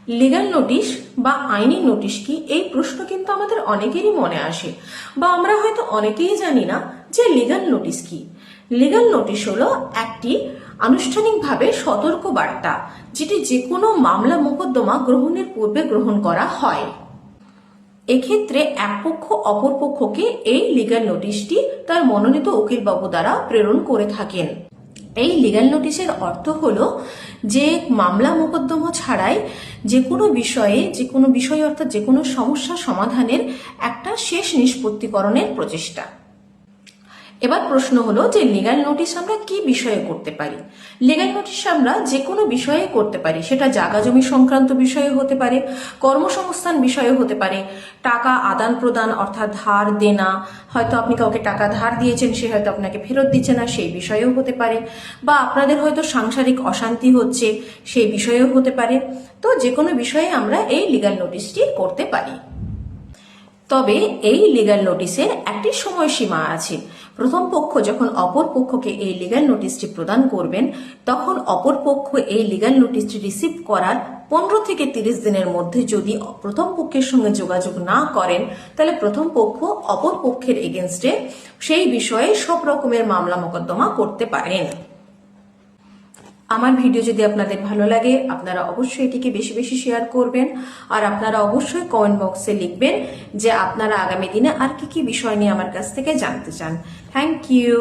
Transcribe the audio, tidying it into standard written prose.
Legal notice বা আইনি notice কি, এই প্রশ্ন কিন্তু আমাদের অনেকেরই মনে আসে, বা আমরা হয়তো অনেকেই জানি না যে লিগ্যাল নোটিশ কি। লিগ্যাল নোটিশ হলো একটি আনুষ্ঠানিকভাবে সতর্ক বার্তা, যেটি যে কোনো মামলা মোকদ্দমা গ্রহণের পূর্বে গ্রহণ করা হয়। এক্ষেত্রে এক পক্ষ অপর পক্ষকে এই লিগ্যাল নোটিশটি তার মনোনীত উকিলবাবু দ্বারা প্রেরণ করে থাকেন। এই লিগ্যাল নোটিশের অর্থ হলো যে মামলা মোকদ্দমা ছাড়াই যে কোনো বিষয়ে অর্থাৎ যে কোনো সমস্যা সমাধানের একটা শেষ নিষ্পত্তিকরণের প্রচেষ্টা। এবার প্রশ্ন হলো যে লিগ্যাল নোটিশ আমরা কি বিষয়ে করতে পারি। লিগ্যাল নোটিশ আমরা যে কোনো বিষয়ে করতে পারি, সেটা জাগা জমি সংক্রান্ত বিষয়ে হতে পারে, কর্মসংস্থান বিষয়ে হতে পারে, টাকা আদান প্রদান অর্থাৎ ধার দেনা, হয়তো আপনি কাউকে টাকা ধার দিয়েছেন, সে হয়তো আপনাকে ফেরত দিচ্ছে না, সেই বিষয়েও হতে পারে, বা আপনাদের হয়তো সাংসারিক অশান্তি হচ্ছে, সেই বিষয়েও হতে পারে। তো যে কোনো বিষয়ে আমরা এই লিগ্যাল নোটিশটি করতে পারি। তবে এই লিগ্যাল নোটিশের একটি সময়সীমা আছে। প্রথম পক্ষ যখন অপর পক্ষকে এই লিগ্যাল নোটিশটি প্রদান করবেন, তখন অপর পক্ষ এই লিগ্যাল নোটিশটি রিসিভ করার 15 থেকে 30 দিনের মধ্যে যদি প্রথম পক্ষের সঙ্গে যোগাযোগ না করেন, তাহলে প্রথম পক্ষ অপর পক্ষের এগেনস্টে সেই বিষয়ে সব রকমের মামলা মোকদ্দমা করতে পারেন। আমার ভিডিও যদি আপনাদের ভালো লাগে, আপনারা অবশ্যই এটিকে বেশি বেশি শেয়ার করবেন, আর আপনারা অবশ্যই কমেন্ট বক্সে লিখবেন যে আপনারা আগামী দিনে আর কি কি বিষয় নিয়ে আমার কাছ থেকে জানতে চান। Thank you.